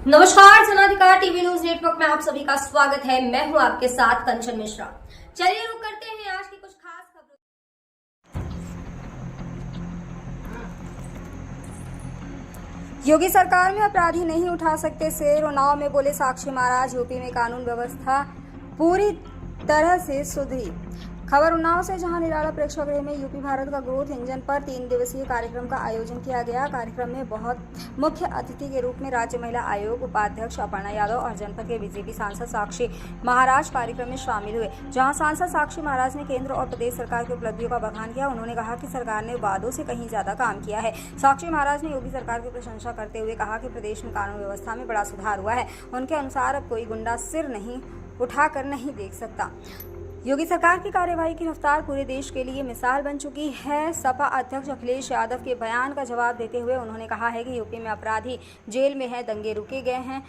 नमस्कार, जनाधिकार TV news network में आप सभी का स्वागत है। मैं हूं आपके साथ कंचन मिश्रा। चलिए रुक करते हैं आज की कुछ खास खबरों। योगी सरकार में अपराधी नहीं उठा सकते शेर, उन्नाव में बोले साक्षी महाराज। यूपी में कानून व्यवस्था पूरी तरह से सुधरी। खबर उन्नाव से, जहां निराला प्रेक्षागृह में यूपी भारत का ग्रोथ इंजन पर 3 दिवसीय कार्यक्रम का आयोजन किया गया। कार्यक्रम में बहुत मुख्य अतिथि के रूप में राज्य महिला आयोग उपाध्यक्ष अपर्णा यादव और जनपद के बीजेपी सांसद साक्षी महाराज कार्यक्रम में शामिल हुए। जहां सांसद साक्षी महाराज ने केंद्र और प्रदेश सरकार की उपलब्धियों का बखान किया। उन्होंने कहा कि सरकार ने वादों से कहीं ज्यादा काम किया है। साक्षी महाराज ने योगी सरकार की प्रशंसा करते हुए कहा कि प्रदेश में कानून व्यवस्था में बड़ा सुधार हुआ है। उनके अनुसार अब कोई गुंडा सिर नहीं उठाकर नहीं देख सकता। योगी सरकार की कार्यवाही की रफ्तार पूरे देश के लिए मिसाल बन चुकी है। सपा अध्यक्ष अखिलेश यादव के बयान का जवाब देते हुए उन्होंने कहा है कि यूपी में अपराधी जेल में है, दंगे रुक गए हैं,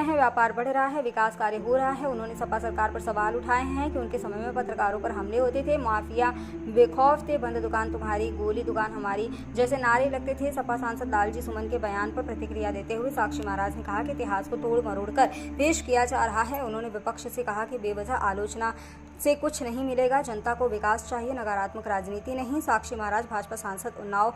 व्यापार बढ़ रहा है, विकास कार्य हो रहा है। उन्होंने सपा सरकार पर सवाल उठाए हैं कि उनके समय में पत्रकारों पर हमले होते थे, माफिया बेखौफ थे, बंद दुकान तुम्हारी, गोली दुकान हमारी जैसे नारे लगते थे। सपा सांसद लालजी सुमन के बयान पर प्रतिक्रिया देते हुए साक्षी महाराज ने कहा कि इतिहास को तोड़ मरोड़ कर पेश किया जा रहा है। उन्होंने विपक्ष से कहा कि बेवजह आलोचना से कुछ नहीं मिलेगा, जनता को विकास चाहिए, नकारात्मक राजनीति नहीं। साक्षी महाराज भाजपा सांसद उन्नाव।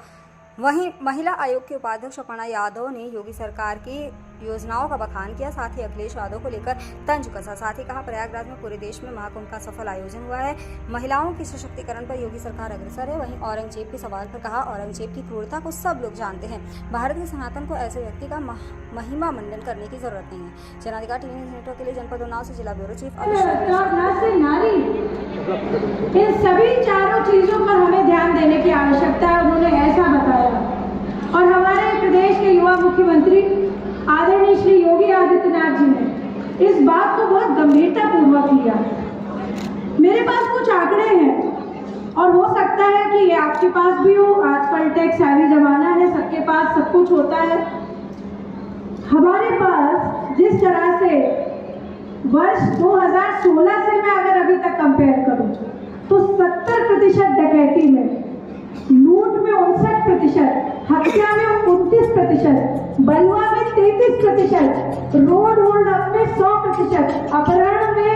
वहीं महिला आयोग के उपाध्यक्ष अपर्णा यादव ने योगी सरकार की योजनाओं का बखान किया। साथ ही अखिलेश यादव को लेकर तंज कसा। साथ ही कहा प्रयागराज में पूरे देश में महाकुंभ का सफल आयोजन हुआ है। महिलाओं के सशक्तिकरण पर योगी सरकार अग्रसर है। वहीं औरंगजेब के सवाल पर कहा औरंगजेब की क्रूरता को सब लोग जानते हैं। भारत के सनातन को ऐसे व्यक्ति का महिमा मंडन करने की जरूरत नहीं है। जनाधिकार टीवी न्यूज नेटवर्क के लिए जनपद उन्नाव से जिला ब्यूरो चीफ इन सभी चारों चीजों पर हमें ध्यान देने की आवश्यकता है, उन्होंने ऐसा बताया। और हमारे प्रदेश के युवा मुख्यमंत्री आदरणीय श्री योगी आदित्यनाथ जी ने इस बात को बहुत गंभीरता पूर्वक लिया। मेरे पास कुछ आंकड़े हैं और हो सकता है कि ये आपके पास भी हो। आजकल टेक सेवी जमाना है, सबके पास सब कुछ होता है। हमारे पास जिस तरह से वर्ष 2016 से मैं अगर अभी तक कंपेयर करूं तो 70% डकैती में, लूट में 59%, हत्या में 29%, बलुआ में 33%, रोड होल्ड अप में 100%, अपहरण में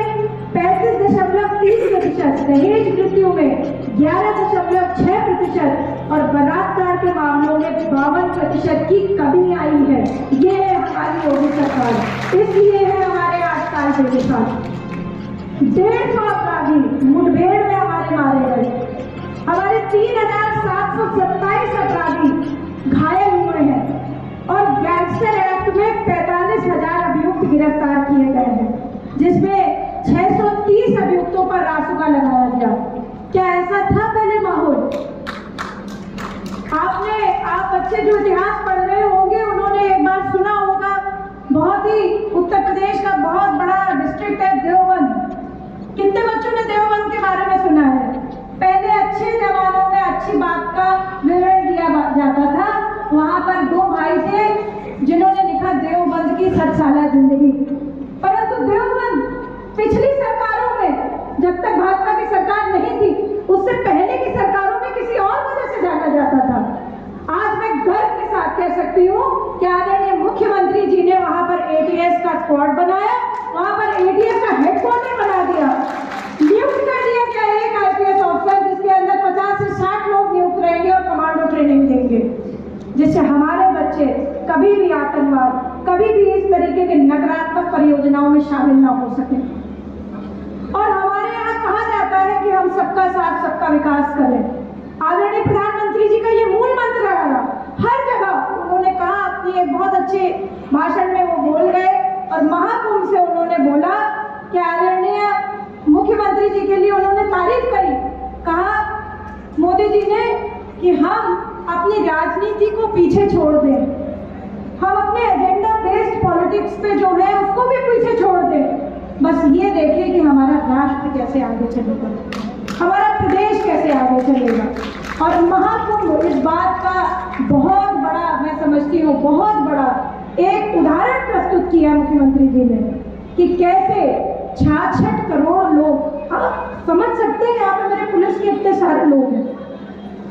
35.3%, दहेज मृत्यु में 11.6% और बलात्कार के मामलों में 52% की कमी आई है। ये है हमारी योगी सरकार। इसलिए है हमारे 8 साल के साथ 150 अपराधी मुठभेड़ में हमारे मारे गए। हमारे 3727 अपराधी घायल हुए हैं और गैंगस्टर एक्ट में 45,000 अभियुक्त गिरफ्तार किए गए हैं, जिसमें 630 अभियुक्तों पर रासुका लगाया गया। क्या ऐसा था पहले माहौल? आप बच्चे जो इतिहास पढ़ रहे होंगे उन्होंने एक बार सुना होगा, बहुत ही उत्तर प्रदेश का बहुत बड़ा डिस्ट्रिक्ट है देवबंद। कितने बच्चों ने देवबंद के बारे में सुना है? पहले अच्छे जमानों में अच्छी बात का विवरण दिया जाता था। वहां पर 2 भाई थे जिन्होंने लिखा देवबंद की 60 साल जिंदगी। परंतु देवबंद पिछली सरकारों में, जब तक भाजपा की सरकार नहीं थी, उससे पहले की सरकारों में किसी और वजह से जाना जाता था। आज मैं गर्व के साथ कह सकती हूँ कि आदरणीय मुख्यमंत्री जी ने वहां पर एटीएस का स्क्वाड बनाया, वहां पर एटीएस का हेडक्वार्टर बना दिया, नियुक्त कर दिया गया एक आईपीएस ऑफिसर जिसके अंदर 50 से 60 लोग नियुक्त रहेंगे और कमांडो ट्रेनिंग देंगे, जिससे हमारे बच्चे कभी भी आतंकवाद, कभी भी इस तरीके के नकारात्मक परियोजनाओं में शामिल ना हो सके। और हमारे यहाँ कहा जाता है कि हम सबका साथ सबका विकास करें। आदरणीय प्रधानमंत्री जी का ये मूल मंत्र रहा। हर जगह उन्होंने कहा, अपनी एक बहुत अच्छे भाषण में वो बोल गए और महाकुंभ से उन्होंने बोला कि आदरणीय मुख्यमंत्री जी के लिए उन्होंने तारीफ करी। कहा मोदी जी ने कि हम अपनी राजनीति को पीछे छोड़ दें, हम अपने एजेंडा बेस्ड पॉलिटिक्स पे जो है उसको भी पीछे छोड़ दें। बस ये देखें कि हमारा राष्ट्र कैसे आगे चलेगा, हमारा प्रदेश कैसे आगे चलेगा। और महाकुंभ इस बात का बहुत बड़ा, मैं समझती हूँ बहुत बड़ा एक उदाहरण प्रस्तुत किया मुख्यमंत्री जी ने कि कैसे 66 करोड़ लोग, आप समझ सकते हैं, यहाँ पे मेरे पुलिस के इतने सारे लोग हैं,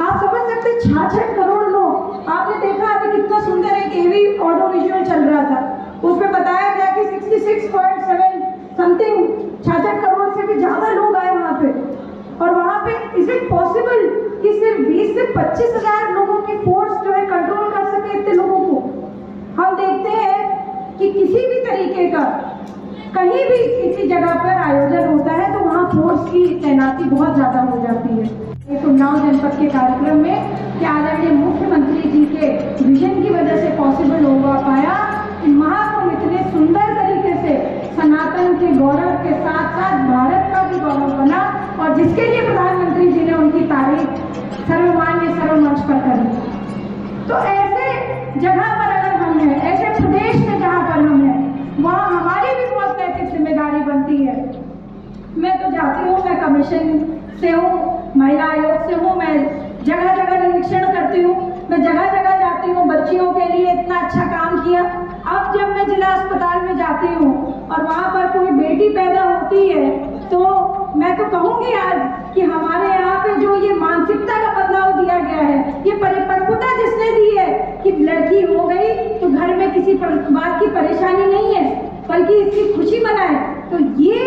आप समझ सकते हैं 66 करोड़ लोग। आपने देखा अभी कितना सुंदर एक एवी ऑडियो विजुअल चल रहा था, उसमें 66.7 समथिंग 66 करोड़ से भी ज़्यादा लोग आए वहाँ पे। और वहाँ पे इज इट पॉसिबल कि सिर्फ 20 से 25 हज़ार लोगों की फोर्स जो है कंट्रोल कर सके इतने लोगों को? हम देखते हैं कि किसी भी तरीके का कहीं भी किसी जगह पर आयोजन होता है तो वहाँ फोर्स की तैनाती बहुत ज़्यादा हो जाती है। तो उन्नाव जनपद के कार्यक्रम में कि आदरणीय मुख्यमंत्री जी के विजन की वजह से पॉसिबल हो पाया कि महाकुंभ इतने सुंदर तरीके से सनातन के गौरव के साथ साथ भारत का भी गौरव बना, और जिसके लिए प्रधानमंत्री जी ने उनकी तारीफ सर्वमान्य सर्वमंच पर करी। तो ऐसे जगह पर अगर हम हैं, ऐसे प्रदेश में जहाँ पर हम हैं, वहाँ हमारी भी बहुत नैतिक जिम्मेदारी बनती है। मैं तो जाती हूँ, मैं कमीशन से हूँ, महिला आयोग से हूँ, मैं जगह जगह निरीक्षण करती हूँ, मैं जगह जगह जाती हूँ, बच्चियों के लिए इतना अच्छा काम किया। अब जब मैं जिला अस्पताल में जाती हूँ और वहाँ पर कोई बेटी पैदा होती है तो मैं तो कहूँगी आज कि हमारे यहाँ पे जो ये मानसिकता का बदलाव दिया गया है, ये परिपक्वता जिसने दी है कि लड़की हो गई तो घर में किसी बात की परेशानी नहीं है बल्कि इसकी खुशी मनाए, तो ये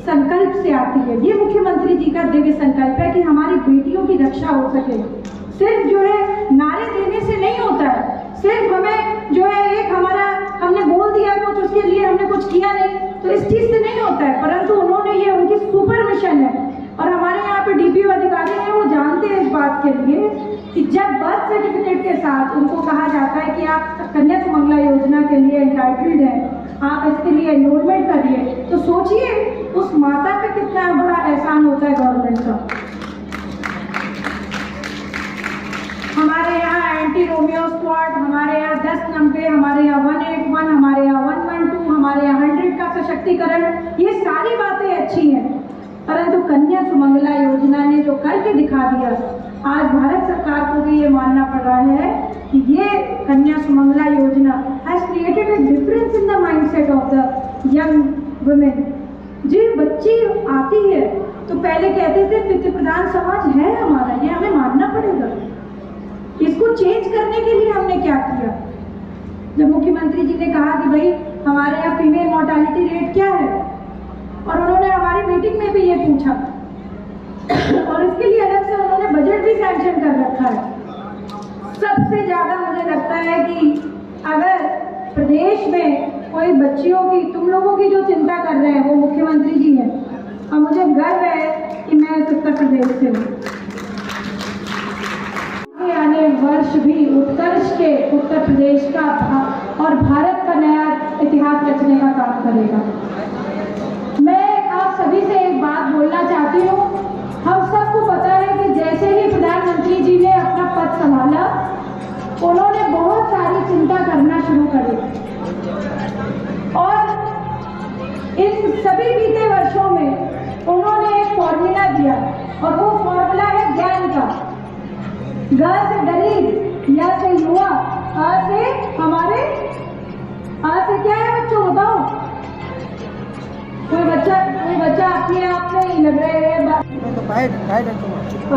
संकल्प से आती है। ये मुख्यमंत्री जी का दिव्य संकल्प है कि हमारी बेटियों की रक्षा हो सके। सिर्फ जो है नारे देने से नहीं होता है, सिर्फ हमें जो है एक हमारा हमने बोल दिया कुछ, उसके लिए हमने कुछ किया नहीं, तो इस चीज से नहीं होता है। परंतु उन्होंने ये उनकी सुपर मिशन है और हमारे यहाँ पे डीपीओ अधिकारी हैं, वो जानते हैं इस बात के लिए कि जब बर्थ सर्टिफिकेट के साथ उनको कहा जाता है कि आप कन्या सुमंगला योजना के लिए एंटाइटल्ड हैं, आप इसके लिए एनरोलमेंट करिए, तो सोचिए उस माता पे कितना बड़ा एहसान होता है गवर्नमेंट का। हमारे यहाँ एंटी रोमियो स्क्वाड, हमारे यहाँ 1090, हमारे यहाँ 181, हमारे यहाँ 112, हमारे यहाँ 100 का सशक्तिकरण, ये सारी बातें अच्छी हैं, परंतु कन्या सुमंगला योजना ने जो करके दिखा दिया, आज भारत सरकार को भी ये मानना पड़ रहा है कि ये Kanya Sumangala Yojana has created a difference in the mindset of the young women. जी बच्ची आती है तो पहले कहते थे पितृ प्रधान समाज है हमारा, ये हमें मानना पड़ेगा। इसको चेंज करने के लिए हमने क्या किया? जब मुख्यमंत्री जी ने कहा कि भाई हमारे यहाँ फीमेल मोर्टालिटी रेट क्या है, और उन्होंने हमारी मीटिंग में भी ये पूछा और इसके लिए अलग से उन्होंने बजट भी सैंक्शन कर रखा है। सबसे ज्यादा मुझे लगता है कि अगर प्रदेश में कोई बच्चियों की, तुम लोगों की जो चिंता कर रहे हैं वो मुख्यमंत्री जी हैं, और मुझे गर्व है कि मैं उत्तर प्रदेश से हूँ। आने वर्ष भी उत्कर्ष के उत्तर प्रदेश का और भारत का नया इतिहास रचने का काम करेगा। मैं आप सभी से एक बात बोलना चाहती हूँ। हम सबको पता है कि जैसे ही प्रधानमंत्री जी ने अपना पद संभाला, उन्होंने बहुत सारी चिंता करना शुरू करी, और इन सभी बीते वर्षों में उन्होंने एक फॉर्मूला दिया, और वो फॉर्मूला है ज्ञान का। ग से गरीब, या से युवा, आ से हमारे, आ से क्या है बच्चों बताओ? कोई बच्चा अपने आप में ही लग रहे हैं।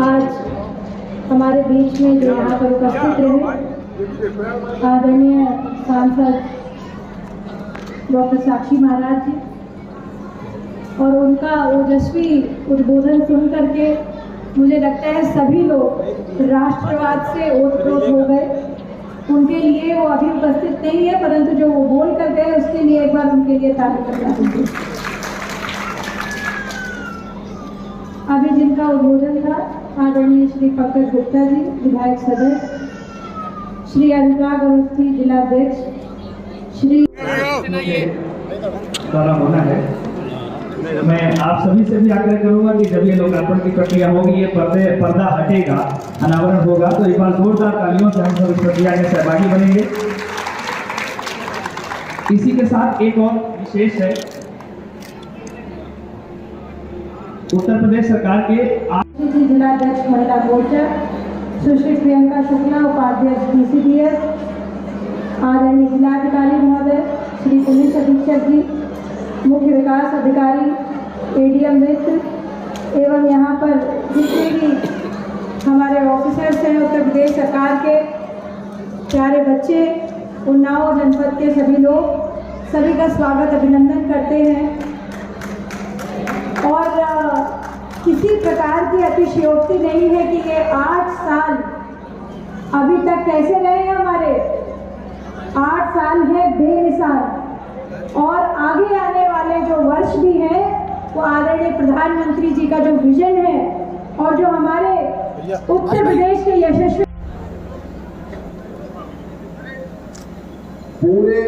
आज हमारे बीच में जो यहाँ पर उपस्थित रहे आदरणीय सांसद डॉक्टर साक्षी महाराज जी, और उनका ओजस्वी उद्बोधन सुन करके मुझे लगता है सभी लोग राष्ट्रवाद से ओतप्रोत हो गए। उनके लिए वो अभी उपस्थित नहीं है, परंतु जो वो बोल कर गए उसके लिए एक बार उनके लिए ताली बजा दीजिए। अभी जिनका उद्बोधन था आदरणीय श्री पंकज गुप्ता जी, विधायक सदस्य, श्री अनुराग अवस्थी जिलाध्यक्ष, श्री होना है। मैं आप सभी से भी आग्रह करूंगा कि जब ये लोकार्पण की प्रक्रिया होगी, ये पर्दा हटेगा, अनावरण होगा, तो एक बार जोरदार तालियों से हम सब इस प्रक्रिया में सहभागी बनेंगे। इसी के साथ एक और विशेष है, उत्तर प्रदेश सरकार के जिलाध्यक्ष महिला मोर्चा सुश्री प्रियंका शुक्ला, उपाध्यक्ष DCDS, आदरणीय जिलाधिकारी महोदय श्री पुलिस अधीक्षक जी, मुख्य विकास अधिकारी ADM मित्र एवं यहाँ पर जितने भी हमारे ऑफिसर्स हैं उत्तर प्रदेश सरकार के, प्यारे बच्चे, उन्नाव जनपद के सभी लोग, सभी का स्वागत अभिनंदन करते हैं और किसी प्रकार की अतिशयोक्ति नहीं है कि ये 8 साल अभी तक कैसे रहे हमारे 8 साल है बेमिसाल और आगे आने वाले जो वर्ष भी है वो आदरणीय प्रधानमंत्री जी का जो विजन है और जो हमारे उत्तर प्रदेश के यशस्वी पूरे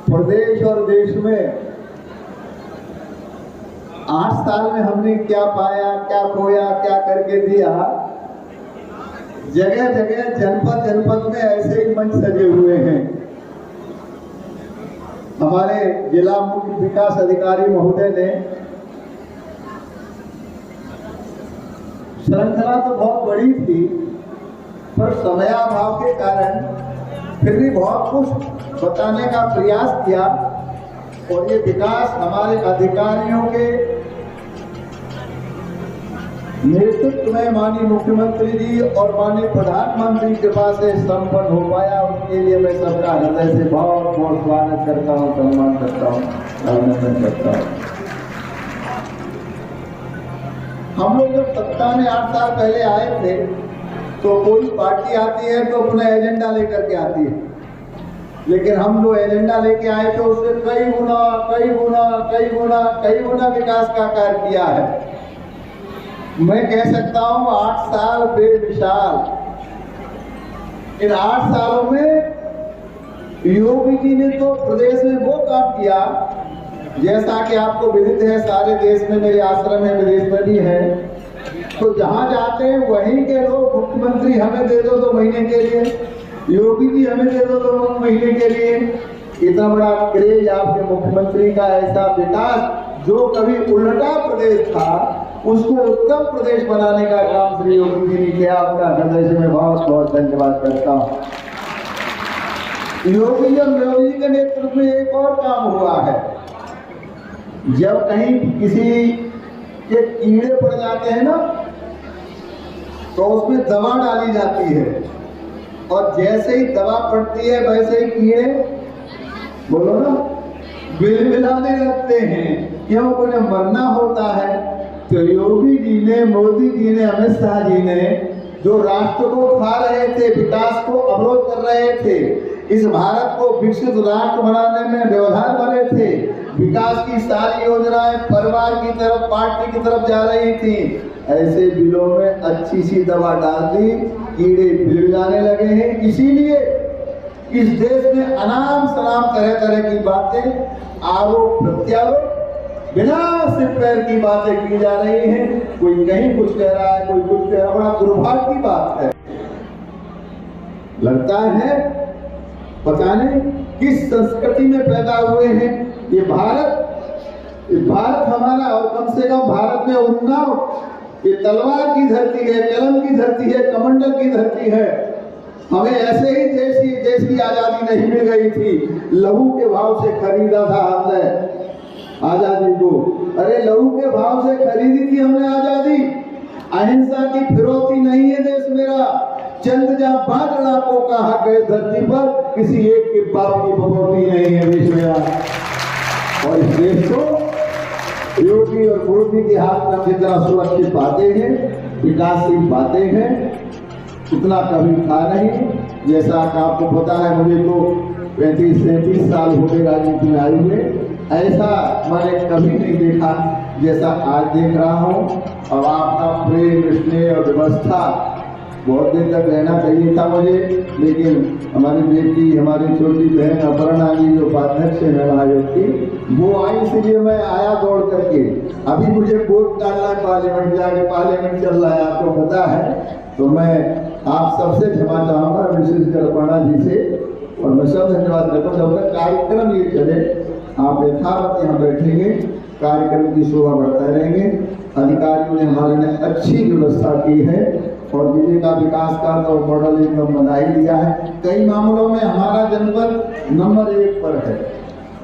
प्रदेश और देश में 8 साल में हमने क्या पाया, क्या खोया, क्या करके दिया। जगह जगह जनपद जनपद में ऐसे ही मंच सजे हुए हैं। हमारे जिला मुख्य विकास अधिकारी महोदय ने श्रृंखला तो बहुत बड़ी थी, पर समयाभाव के कारण फिर भी बहुत कुछ बताने का प्रयास किया और ये विकास हमारे अधिकारियों के नेतृत्व में माननीय मुख्यमंत्री जी और माननीय प्रधानमंत्री की कृपा से संपन्न हो पाया। उसके लिए मैं सबका हृदय से बहुत बहुत स्वागत करता हूँ, सम्मान करता हूँ, अभिनंदन करता हूँ। हम लोग जब सत्ता में 8 साल पहले आए थे तो कोई पार्टी आती है तो अपना एजेंडा लेकर के आती है, लेकिन हम जो एजेंडा लेके आए थे उससे कई गुना विकास का कार्य किया है। मैं कह सकता हूं 8 साल बेमिसाल। इन 8 सालों में योगी जी ने तो प्रदेश में वो काम किया जैसा कि आपको विदित है, सारे देश में मेरे आश्रम है, विदेश में भी है। तो जहां जाते हैं वहीं के लोग मुख्यमंत्री हमें दे दो 2 महीने के लिए, योगी जी हमें दे दो 2 महीने के लिए। इतना बड़ा क्रेज आपके मुख्यमंत्री का, ऐसा विकास जो कभी उल्टा प्रदेश था उसको उत्तम प्रदेश बनाने का काम श्री योगी जी ने किया। आपका हृदय से मैं बहुत बहुत धन्यवाद करता हूँ। योगी जी के नेतृत्व में एक और काम हुआ है। जब कहीं किसी के कीड़े पड़ जाते हैं ना तो उसमें दवा डाली जाती है और जैसे ही दवा पड़ती है वैसे ही कीड़े बोलो ना बिलबिलाने लगते हैं। क्यों? उन्हें मरना होता है। तो योगी जी ने, मोदी जी ने, अमित शाह जी ने जो राष्ट्र को खा रहे थे, विकास को अवरोध कर रहे थे, इस भारत को विकसित राष्ट्र बनाने में व्यवधान बने थे, विकास की सारी योजनाएं परिवार की तरफ, पार्टी की तरफ जा रही थी, ऐसे बिलों में अच्छी सी दवा डाल दी, कीड़े बिलबिलाने लगे हैं। इसीलिए इस देश में अनाम सलाम तरह तरह की बातें, आरोप प्रत्यारोप, बिना सिर पैर की बातें की जा रही हैं। कोई कहीं कुछ कह रहा है, कोई कुछ कह रहा है। बड़ा दुर्भाग्य की बात है। लगता है पता नहीं किस संस्कृति में पैदा हुए हैं। ये भारत हमारा, और कम से कम भारत में उन्नाव ये तलवार की धरती है, कलम की धरती है, कमंडल की धरती है। हमें ऐसे ही देश की आजादी नहीं मिल गई थी, लहू के भाव से खरीदा था हमने आजादी को। अरे लहू के भाव से खरीदी थी हमने आजादी। अहिंसा की फिरौती नहीं है देश मेरा। चंद जहां 5 लाखों का हक है धरती पर, किसी एक के बाप की बपौती नहीं है देश मेरा। और इस देश को योगी और मोदी के हाथ में जितना सुरक्षित पाते हैं, विकासशील पाते हैं, उतना कभी था नहीं। जैसा कि आपको पता है, मुझे तो 35-37 साल हो गए राजनीति में आए हुए, ऐसा मैंने कभी नहीं देखा जैसा आज देख रहा हूँ। और आपका प्रेम, स्नेह और व्यवस्था बहुत देर तक रहना चाहिए था मुझे, लेकिन हमारी बेटी, हमारी छोटी बहन अपर्णा जी जो उपाध्यक्ष है महिला आयोग की, वो आई, इसलिए मैं आया दौड़ करके। अभी मुझे वोट डालना है पार्लियामेंट जाके, पार्लियामेंट चल रहा है आपको पता है। तो मैं आप सबसे क्षमा चाहूँगा, विशेषकर अपर्णा जी से, और मैं सब धन्यवाद करता हूँ। जब तक कार्यक्रम ये चले आप यथावत यहाँ बैठेंगे, कार्यक्रम की शोभा बढ़ता रहेंगे। अधिकारियों ने हमारे ने अच्छी व्यवस्था की है और जिले का विकास का तो मॉडल एकदम बना ही दिया है। कई मामलों में हमारा जनपद नंबर 1 पर है।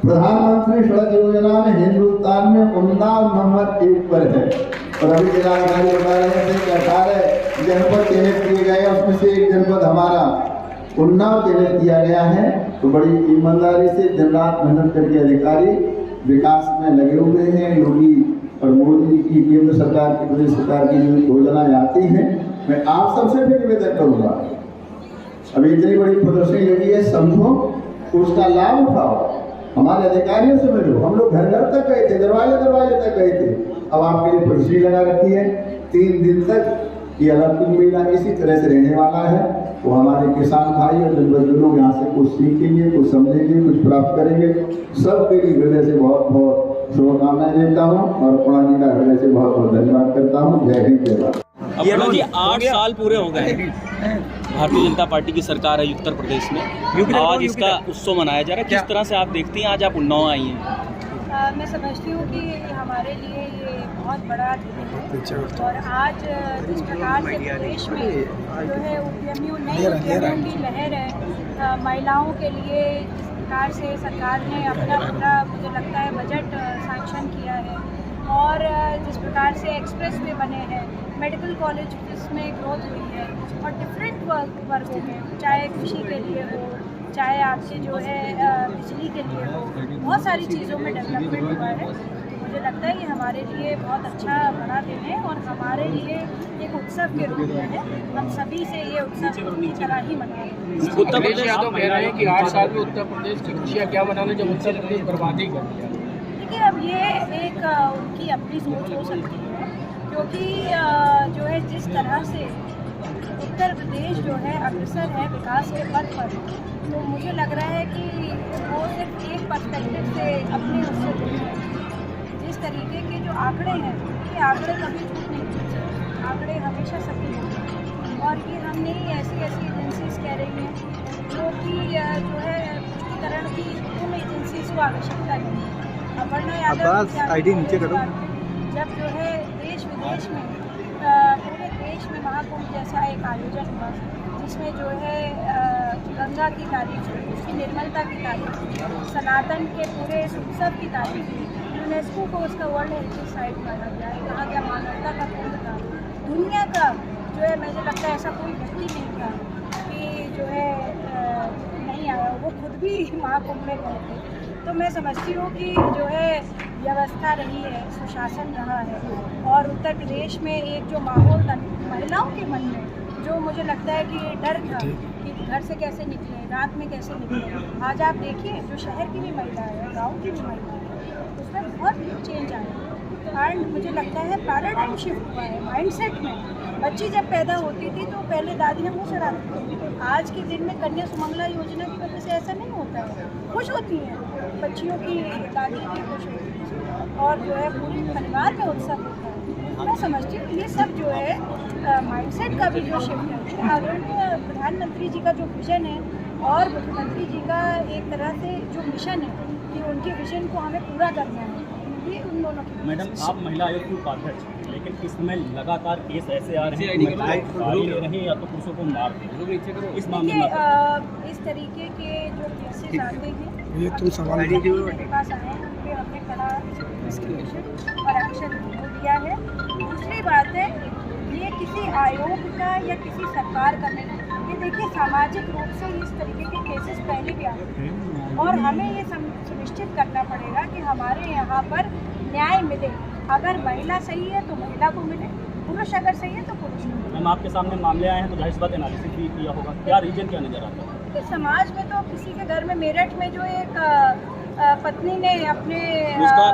प्रधानमंत्री सड़क योजना में हिंदुस्तान में उन्नाव नंबर 1 पर है। और अभी जिलाधिकारी बता रहे थे कि 18 जनपद चिन्हित किए गए, उसमें से एक जनपद हमारा उन्नाव केंद्रित किया गया है। तो बड़ी ईमानदारी से दिन रात मेहनत करके अधिकारी विकास में लगे हुए हैं। योगी और मोदी की केंद्र सरकार की, प्रदेश सरकार की जो योजनाएं आती हैं, मैं आप सबसे भी निवेदन करूंगा, अभी इतनी बड़ी प्रदर्शनी लगी है, समझो, उसका लाभ उठाओ, हमारे अधिकारियों से मिलो। हम लोग घर घर तक गए थे, दरवाजे दरवाजे तक गए थे। अब आपके लिए प्रदर्शनी लगा रखी है 3 दिन तक। ये अलग मेला इसी तरह से रहने वाला है। तो हमारे किसान भाई और जनपद लोग यहाँ से कुछ सीखेंगे, कुछ समझेंगे, कुछ प्राप्त करेंगे। सबके लिए हृदय से बहुत बहुत शुभकामनाएं देता हूँ और अपना जी का हृदय से बहुत बहुत धन्यवाद करता हूँ। जय हिंद, जय भारत। अब जी 8 साल पूरे हो गए भारतीय जनता पार्टी की सरकार है उत्तर प्रदेश में, आज इसका उत्सव मनाया जा रहा है। किस तरह से आप देखती हैं आज आप उन्नाव आई हैं? मैं समझती हूँ कि हमारे लिए ये बहुत बड़ा दिन है और आज जिस प्रकार से प्रदेश में जो है उद्यमियों की लहर है, महिलाओं के लिए जिस प्रकार से सरकार ने अपना पूरा, मुझे लगता है, बजट सैंक्शन किया है और जिस प्रकार से एक्सप्रेस वे बने हैं, मेडिकल कॉलेज जिसमें ग्रोथ हुई है और डिफरेंट वर्गों में, चाहे कृषि के लिए हो, चाहे आपसे जो है बिजली के लिए हो, बहुत सारी चीज़ों में डेवलपमेंट हुआ है। तो मुझे लगता है कि हमारे लिए बहुत अच्छा बड़ा दिन है और हमारे लिए एक उत्सव के रूप में है। हम सभी से ये उत्सव की तरह ही मनाएं। उत्तर प्रदेश यादव कह रहे हैं कि 8 साल में उत्तर प्रदेश की खुशियाँ क्या मनाने जब उत्तर प्रदेश बर्बादी कर दिया। देखिए, अब ये एक उनकी अपनी सोच हो सकती है, क्योंकि जो है जिस तरह से उत्तर प्रदेश जो है अग्रसर है विकास के पथ पर, तो मुझे लग रहा है कि वो सिर्फ एक पर्सपेक्टिव से अपने उससे जुड़े हैं। जिस तरीके के जो आंकड़े हैं, ये आंकड़े कभी झूठ नहीं बोलते, आंकड़े हमेशा सही होते हैं और ये हम नहीं ऐसी एजेंसीज कह रही हैं जो कि जो है पुष्टिकरण की उन एजेंसीज को आवश्यकता नहीं है। अपर्णा यादव जब जो है देश विदेश में पूरे देश में महाकुंभ जैसा एक आयोजन हुआ जिसमें जो है गंगा की तारीफ हुई, उसकी निर्मलता की तारीफ हुई, सनातन के पूरे उत्सव की तारीफ हुई, यूनेस्को को उसका वर्ल्ड हेरिटेज साइट माना गया है, कहा गया मानवता का कुंभ था। दुनिया का जो है, मुझे लगता है ऐसा कोई व्यक्ति नहीं था कि जो है नहीं आया, वो खुद भी महाकुंभ में गए थे। तो मैं समझती हूँ कि जो है व्यवस्था रही है, सुशासन रहा है और उत्तर प्रदेश में एक जो माहौल था महिलाओं के मन में, जो मुझे लगता है कि डर था कि घर से कैसे निकले, रात में कैसे निकले, आज आप देखिए जो शहर की भी महिला है, गाँव की भी महिला है, उसमें बहुत चेंज आया एंड मुझे लगता है पैराडाइम शिफ्ट हुआ है माइंडसेट में। बच्ची जब पैदा होती थी तो पहले दादियाँ मुँह चढ़ाती थी, आज के दिन में कन्या सुमंगला योजना की वजह से ऐसा नहीं होता है, खुश होती हैं बच्चियों की दादी भी खुश होती है और जो है पूरी परिवार में उत्सव होता है। मैं समझती हूँ ये सब जो है माइंडसेट का भी जो शिफ्ट है, आदरणीय प्रधानमंत्री जी का जो विजन है और मुख्यमंत्री जी का एक तरह से जो मिशन है कि उनके विजन को हमें पूरा करना है, ये उन दोनों की। मैडम, आप महिला आयोग की उपाध्यक्ष, लेकिन इस समय लगातार केस ऐसे आ रहे हैं कि महिलाएं गाली ले रही हैं या तो पुरुषों को मार रही हैं। इस मामले में इस तरीके के जो केसेस आते हैं ये तो सवाल मेरे पास आए हैं, उन पर हमने कड़ा इन्वेस्टिगेशन और एक्शन लिया है। दूसरी बात है, ये किसी आयोग का या किसी सरकार का नहीं, ये देखिए सामाजिक रूप से इस तरीके के केसेस पहले भी आते हैं और हमें ये सुनिश्चित करना पड़ेगा कि हमारे यहाँ पर न्याय मिले। अगर महिला सही है तो महिला को मिले, पुरुष अगर सही है तो पुरुष को मिले। मैम, आपके सामने मामले आए हैं तो जाहिर सी बात एनालिसिस भी किया होगा, क्या रीजन क्या नजर आता है? कि समाज में तो किसी के घर में मेरठ में जो एक पत्नी ने अपने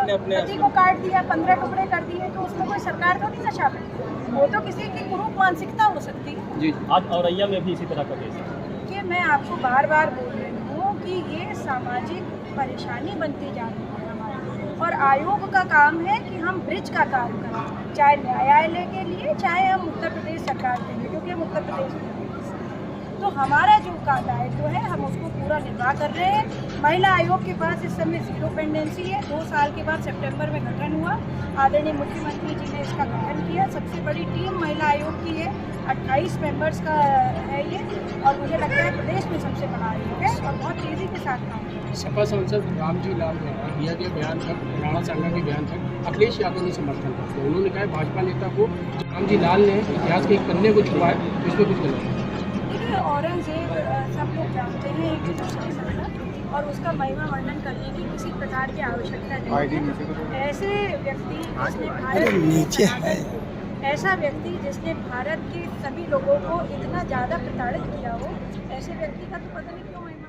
पति को काट दिया, 15 टुकड़े कर दिए, तो उसमें कोई सरकार तो नहीं नशा करती, वो तो किसी की कुरूप मानसिकता हो सकती है जी। आज औरैया में भी इसी तरह का केस है कि मैं आपको बार बार बोल रही हूँ कि ये सामाजिक परेशानी बनती जा रही है हमारी और आयोग का काम है कि हम ब्रिज का काम करें, चाहे न्यायालय के लिए, चाहे हम उत्तर प्रदेश सरकार के लिए, क्योंकि हम उत्तर प्रदेश में तो हमारा जो दायित्व है हम उसको पूरा निर्वाह कर रहे हैं। महिला आयोग के पास इस समय 0 पेंडेंसी है। 2 साल के बाद सितंबर में गठन हुआ, आदरणीय मुख्यमंत्री जी ने इसका गठन किया। सबसे बड़ी टीम महिला आयोग की है, 28 मेंबर्स का है ये और मुझे लगता है प्रदेश में सबसे बड़ा आयोग है और बहुत तेज़ी के साथ काम कर रहा है। सपा सांसद रामजी लाल द्वारा दिया गया बयान पर, राणा सांगा के बयान पर अखिलेश यादव ने समर्थन किया। उन्होंने कहा भाजपा नेता को रामजी लाल ने इतिहास के एक पन्ने को छुपाया, इस पर कुछ गलत है। औरंगजेब सब हैं एक दूसरे के साथ और उसका महिमा वर्णन करने की किसी प्रकार की आवश्यकता नहीं है। ऐसे व्यक्ति जिसने भारत के सभी लोगों को इतना ज़्यादा प्रताड़ित किया हो, ऐसे व्यक्ति का तो पता नहीं क्यों महिमा